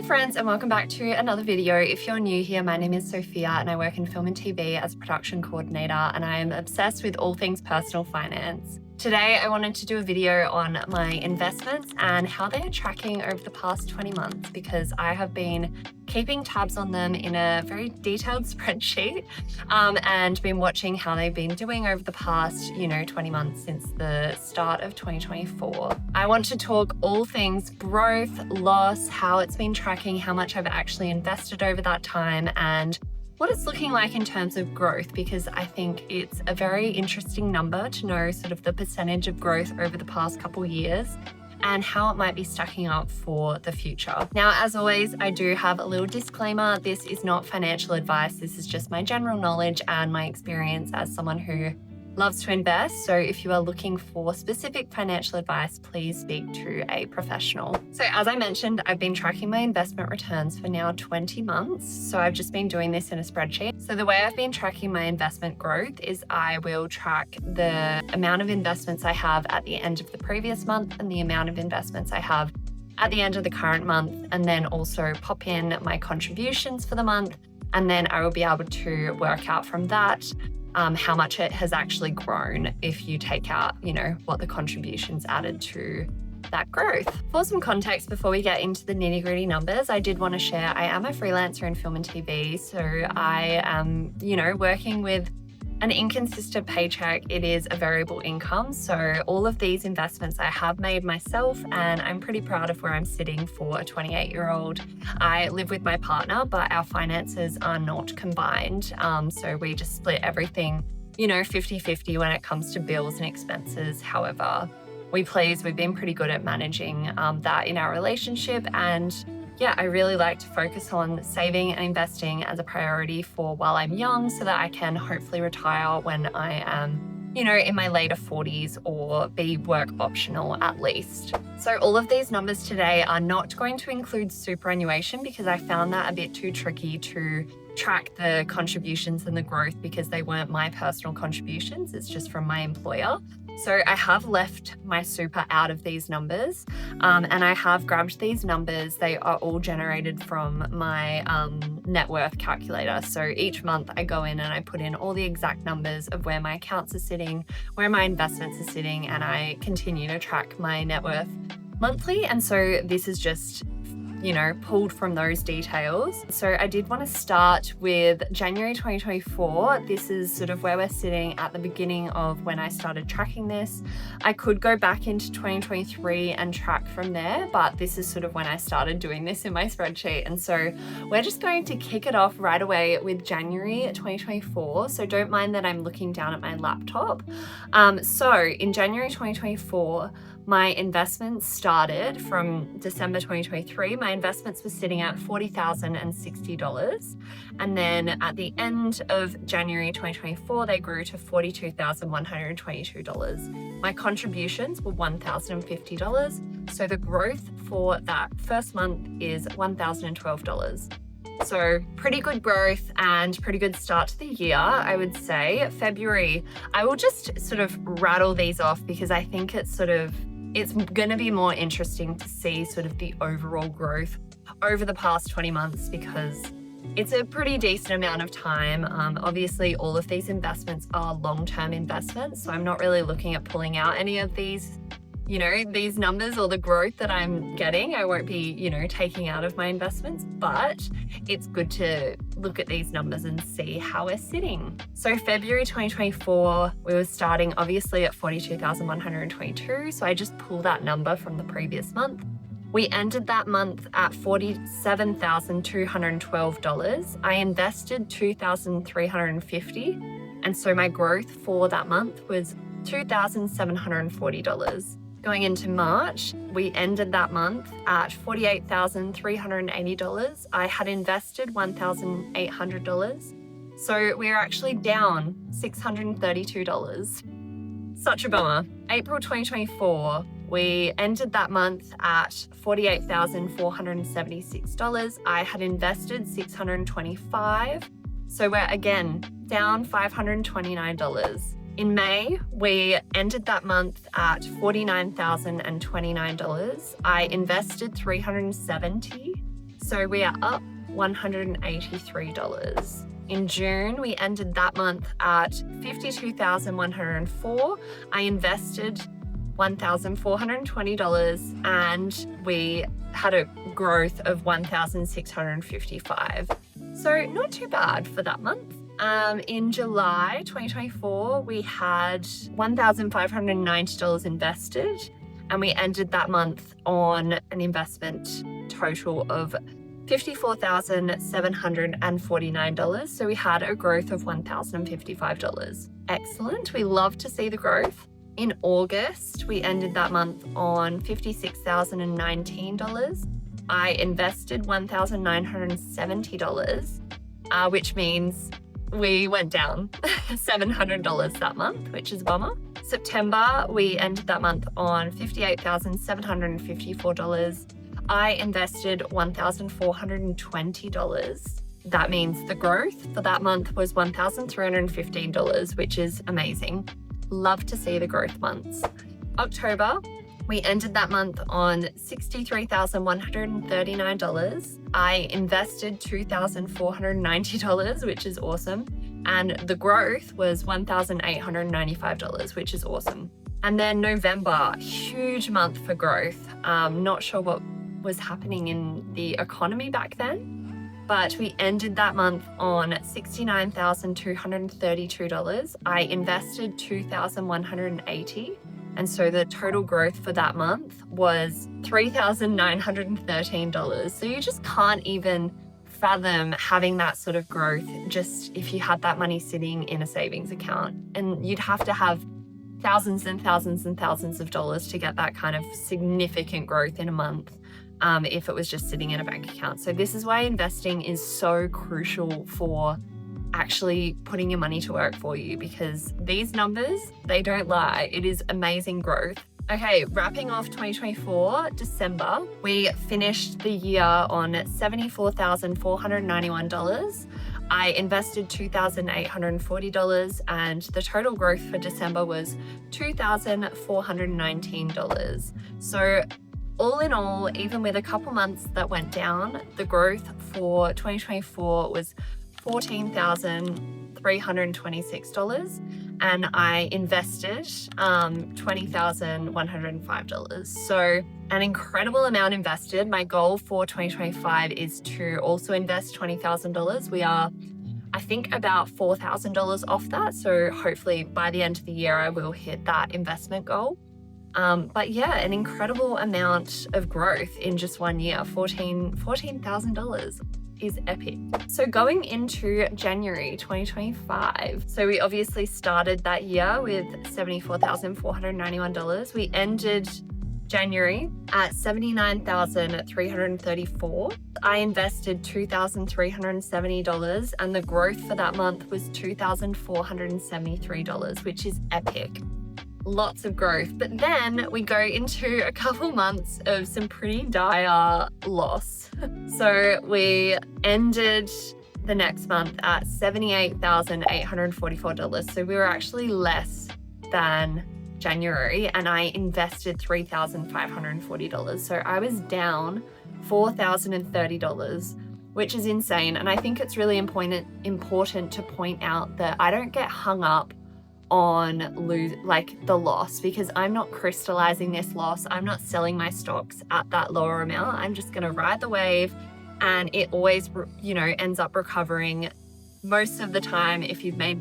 Hey friends, and welcome back to another video. If you're new here, my name is Sophia and I work in film and TV as a production coordinator, and I am obsessed with all things personal finance. Today, I wanted to do a video on my investments and how they are tracking over the past 20 months because I have been keeping tabs on them in a very detailed spreadsheet and been watching how they've been doing over the past, 20 months since the start of 2024. I want to talk all things growth, loss, how it's been tracking, how much I've actually invested over that time, and what it's looking like in terms of growth, because I think it's a very interesting number to know sort of the percentage of growth over the past couple years and how it might be stacking up for the future. Now, as always, I do have a little disclaimer. This is not financial advice. This is just my general knowledge and my experience as someone who loves to invest. So if you are looking for specific financial advice, please speak to a professional. So as I mentioned, I've been tracking my investment returns for now 20 months. So I've just been doing this in a spreadsheet. So the way I've been tracking my investment growth is I will track the amount of investments I have at the end of the previous month and the amount of investments I have at the end of the current month, and then also pop in my contributions for the month. And then I will be able to work out from that how much it has actually grown if you take out, what the contributions added to that growth. For some context, before we get into the nitty-gritty numbers, I did want to share I am a freelancer in film and TV. So I am, working with an inconsistent paycheck. It is a variable income. So all of these investments I have made myself, and I'm pretty proud of where I'm sitting for a 28-year-old. I live with my partner, but our finances are not combined. So we just split everything, 50-50 when it comes to bills and expenses. However, we've been pretty good at managing that in our relationship. And yeah, I really like to focus on saving and investing as a priority for while I'm young so that I can hopefully retire when I am, in my later 40s or be work optional at least. So all of these numbers today are not going to include superannuation because I found that a bit too tricky to track the contributions and the growth because they weren't my personal contributions. It's just from my employer. So I have left my super out of these numbers and I have grabbed these numbers. They are all generated from my net worth calculator. So each month I go in and I put in all the exact numbers of where my accounts are sitting, where my investments are sitting, and I continue to track my net worth monthly. And so this is just pulled from those details. So I did want to start with January 2024. This is sort of where we're sitting at the beginning of when I started tracking this. I could go back into 2023 and track from there, but this is sort of when I started doing this in my spreadsheet. And so we're just going to kick it off right away with January 2024. So don't mind that I'm looking down at my laptop. So in January 2024, my investments started from December 2023. My investments were sitting at $40,060. And then at the end of January 2024, they grew to $42,122. My contributions were $1,050. So the growth for that first month is $1,012. So pretty good growth and pretty good start to the year, I would say. February, I will just sort of rattle these off because I think it's going to be more interesting to see sort of the overall growth over the past 20 months because it's a pretty decent amount of time. Obviously, all of these investments are long-term investments, so I'm not really looking at pulling out any of these, these numbers or the growth that I'm getting. I won't be, taking out of my investments, but it's good to look at these numbers and see how we're sitting. So February 2024, we were starting obviously at $42,122. So I just pulled that number from the previous month. We ended that month at $47,212. I invested $2,350. And so my growth for that month was $2,740. Going into March, we ended that month at $48,380. I had invested $1,800. So we're actually down $632. Such a bummer. April 2024, we ended that month at $48,476. I had invested $625. So we're again down $529. In May, we ended that month at $49,029. I invested $370. So we are up $183. In June, we ended that month at $52,104. I invested $1,420 and we had a growth of $1,655. So not too bad for that month. In July 2024, we had $1,590 invested and we ended that month on an investment total of $54,749. So we had a growth of $1,055. Excellent. We love to see the growth. In August, we ended that month on $56,019. I invested $1,970, which means we went down $700 that month, which is a bummer. September, we ended that month on $58,754. I invested $1,420. That means the growth for that month was $1,315, which is amazing. Love to see the growth months. October, we ended that month on $63,139. I invested $2,490, which is awesome. And the growth was $1,895, which is awesome. And then November, huge month for growth. Not sure what was happening in the economy back then, but we ended that month on $69,232. I invested $2,180. And so the total growth for that month was $3,913. So you just can't even fathom having that sort of growth just if you had that money sitting in a savings account. And you'd have to have thousands and thousands and thousands of dollars to get that kind of significant growth in a month if it was just sitting in a bank account. So this is why investing is so crucial for actually putting your money to work for you, because these numbers, they don't lie. It is amazing growth. Okay, wrapping off 2024, December, we finished the year on $74,491. I invested $2,840 and the total growth for December was $2,419. So all in all, even with a couple months that went down, the growth for 2024 was $14,326 and I invested $20,105. So an incredible amount invested. My goal for 2025 is to also invest $20,000. We are, I think, about $4,000 off that. So hopefully by the end of the year, I will hit that investment goal. But yeah, an incredible amount of growth in just 1 year, $14,000 is epic. So going into January 2025, so we obviously started that year with $74,491. We ended January at $79,334. I invested $2,370 and the growth for that month was $2,473, which is epic. Lots of growth. But then we go into a couple months of some pretty dire loss. So we ended the next month at $78,844. So we were actually less than January and I invested $3,540. So I was down $4,030, which is insane. And I think it's really important to point out that I don't get hung up on the loss, because I'm not crystallizing this loss. I'm not selling my stocks at that lower amount. I'm just going to ride the wave and it always, ends up recovering most of the time if you've made,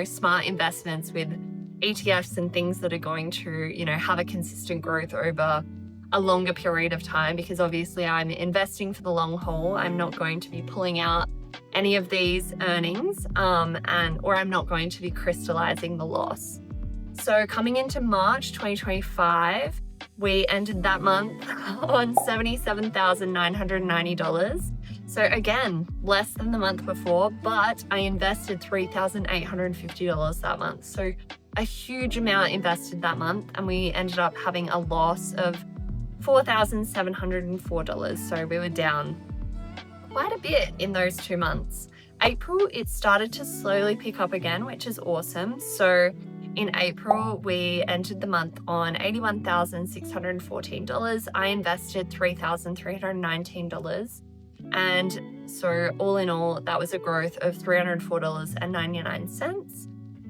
smart investments with ETFs and things that are going to, have a consistent growth over a longer period of time, because obviously I'm investing for the long haul. I'm not going to be pulling out any of these earnings or I'm not going to be crystallizing the loss. So coming into March 2025, we ended that month on $77,990. So again, less than the month before, but I invested $3,850 that month. So a huge amount invested that month and we ended up having a loss of $4,704. So we were down quite a bit in those 2 months. April, it started to slowly pick up again, which is awesome. So in April, we entered the month on $81,614. I invested $3,319 And so all in all, that was a growth of $304.99.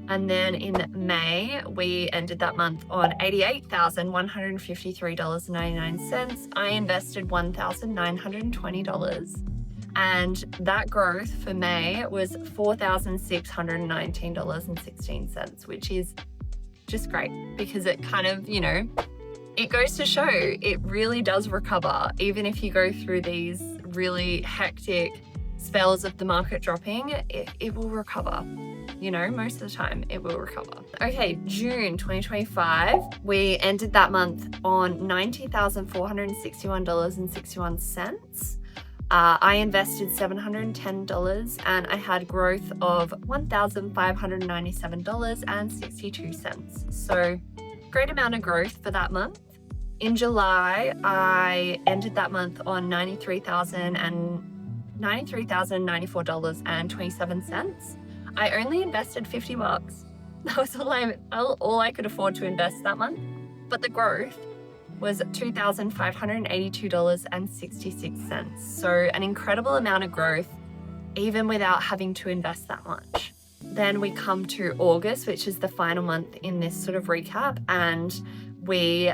And then in May, we ended that month on $88,153.99. I invested $1,920. And that growth for May was $4,619.16, which is just great because it kind of, it goes to show it really does recover. Even if you go through these really hectic spells of the market dropping, it will recover. Most of the time it will recover. Okay, June 2025, we ended that month on $90,461.61. I invested $710 and I had growth of $1,597.62. So great amount of growth for that month. In July, I ended that month on $93,094.27. I only invested $50. That was all I could afford to invest that month. But the growth was $2,582.66. So an incredible amount of growth, even without having to invest that much. Then we come to August, which is the final month in this sort of recap, and we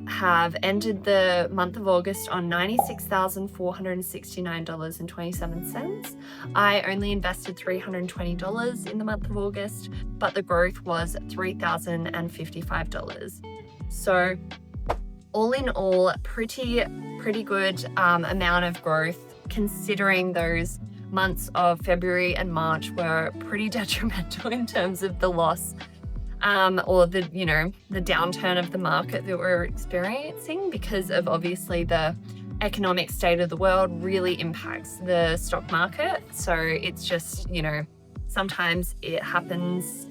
have ended the month of August on $96,469.27. I only invested $320 in the month of August, but the growth was $3,055. So all in all, pretty good amount of growth, considering those months of February and March were pretty detrimental in terms of the loss or the downturn of the market that we're experiencing, because of obviously the economic state of the world really impacts the stock market. So it's just, sometimes it happens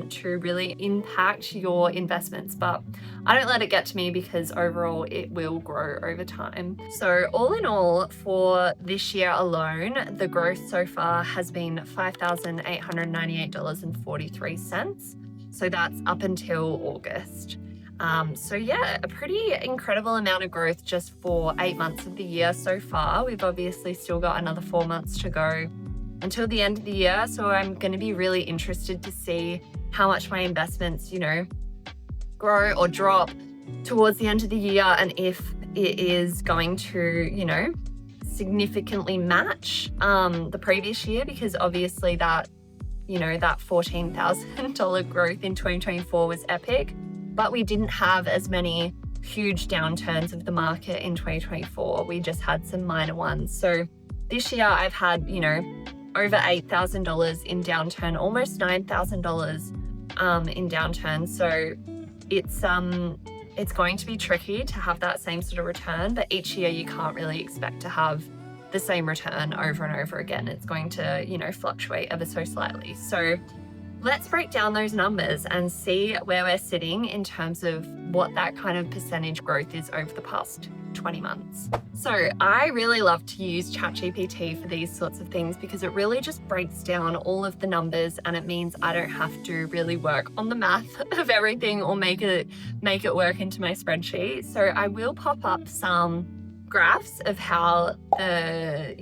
to really impact your investments, but I don't let it get to me because overall it will grow over time. So all in all, for this year alone, the growth so far has been $5,898.43. So that's up until August. So yeah, a pretty incredible amount of growth just for 8 months of the year so far. We've obviously still got another 4 months to go until the end of the year. So I'm going to be really interested to see how much my investments, grow or drop towards the end of the year, and if it is going to, significantly match the previous year, because obviously that $14,000 growth in 2024 was epic, but we didn't have as many huge downturns of the market in 2024. We just had some minor ones. So this year I've had, over $8,000 in downturn, almost $9,000 in downturn. So it's going to be tricky to have that same sort of return, but each year you can't really expect to have the same return over and over again. It's going to, fluctuate ever so slightly. So let's break down those numbers and see where we're sitting in terms of what that kind of percentage growth is over the past 20 months. So I really love to use ChatGPT for these sorts of things because it really just breaks down all of the numbers, and it means I don't have to really work on the math of everything or make it work into my spreadsheet. So I will pop up some graphs of how the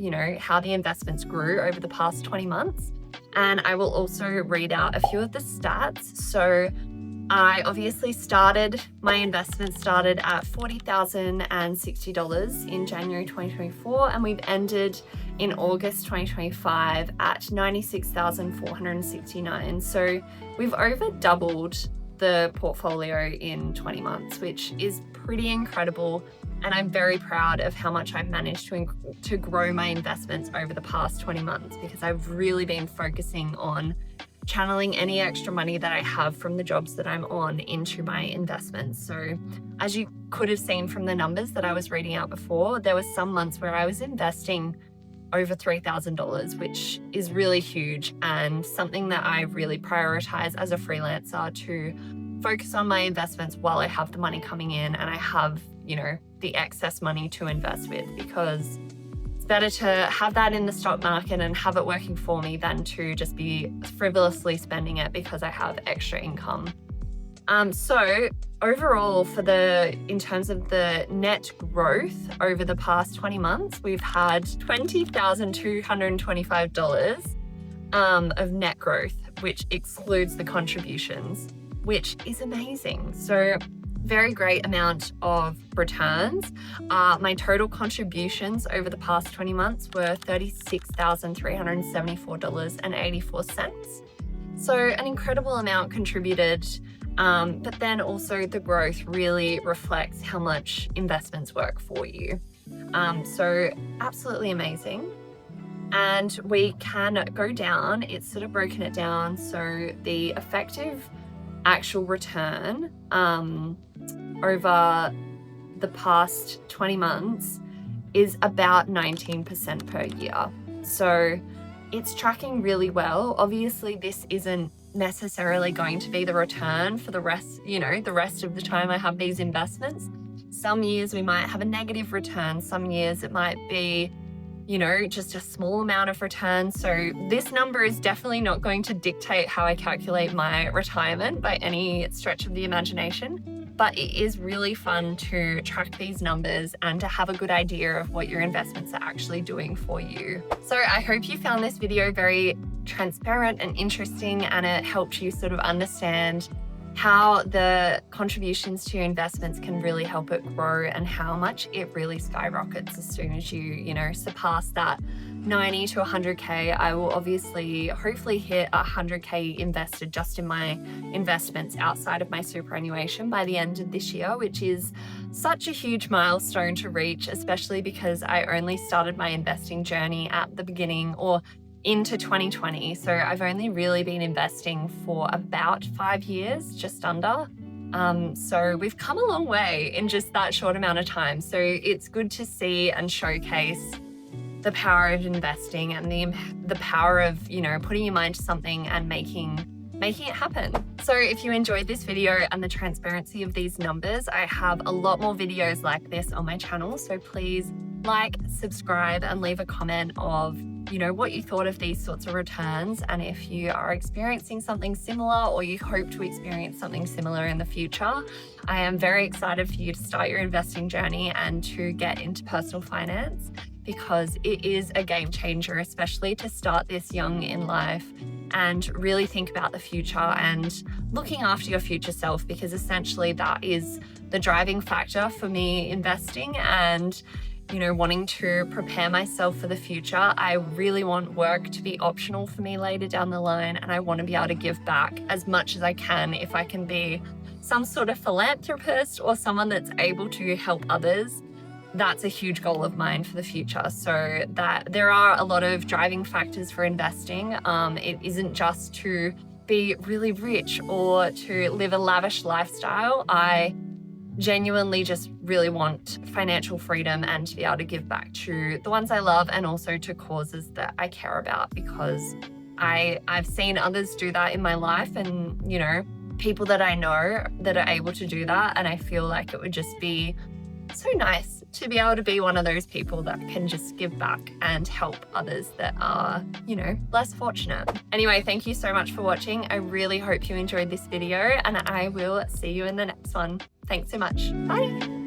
investments grew over the past 20 months. And I will also read out a few of the stats. So I obviously my investment started at $40,060 in January 2024, and we've ended in August 2025 at $96,469. So we've over doubled the portfolio in 20 months, which is pretty incredible. And I'm very proud of how much I've managed to grow my investments over the past 20 months, because I've really been focusing on channeling any extra money that I have from the jobs that I'm on into my investments. So as you could have seen from the numbers that I was reading out before, there were some months where I was investing over $3,000, which is really huge and something that I really prioritize as a freelancer, to focus on my investments while I have the money coming in and I have, the excess money to invest with, because it's better to have that in the stock market and have it working for me than to just be frivolously spending it because I have extra income. So overall, in terms of the net growth over the past 20 months, we've had $20,225 of net growth, which excludes the contributions, which is amazing. So very great amount of returns. My total contributions over the past 20 months were $36,374.84. So an incredible amount contributed, but then also the growth really reflects how much investments work for you. So absolutely amazing. And we can go down, it's sort of broken it down. So the effective actual return over the past 20 months is about 19% per year. So it's tracking really well. Obviously, this isn't necessarily going to be the return for the rest of the time I have these investments. Some years we might have a negative return. Some years it might be, just a small amount of return. So this number is definitely not going to dictate how I calculate my retirement by any stretch of the imagination. But it is really fun to track these numbers and to have a good idea of what your investments are actually doing for you. So I hope you found this video very transparent and interesting, and it helped you sort of understand how the contributions to your investments can really help it grow and how much it really skyrockets as soon as you surpass that 90 to 100K. I will hopefully hit 100K invested just in my investments outside of my superannuation by the end of this year, which is such a huge milestone to reach, especially because I only started my investing journey at the beginning or into 2020. So I've only really been investing for about 5 years, just under. So we've come a long way in just that short amount of time. So it's good to see and showcase the power of investing and the power of, putting your mind to something and making it happen. So if you enjoyed this video and the transparency of these numbers, I have a lot more videos like this on my channel. So please like, subscribe, and leave a comment of what you thought of these sorts of returns, and if you are experiencing something similar or you hope to experience something similar in the future. I am very excited for you to start your investing journey and to get into personal finance, because it is a game changer, especially to start this young in life and really think about the future and looking after your future self, because essentially that is the driving factor for me investing and wanting to prepare myself for the future. I really want work to be optional for me later down the line, and I want to be able to give back as much as I can. If I can be some sort of philanthropist or someone that's able to help others, that's a huge goal of mine for the future. So that there are a lot of driving factors for investing. It isn't just to be really rich or to live a lavish lifestyle. I genuinely just really want financial freedom and to be able to give back to the ones I love and also to causes that I care about, because I've seen others do that in my life, and people that I know that are able to do that, and I feel like it would just be so nice to be able to be one of those people that can just give back and help others that are, less fortunate. Anyway, thank you so much for watching. I really hope you enjoyed this video, and I will see you in the next one. Thanks so much. Bye.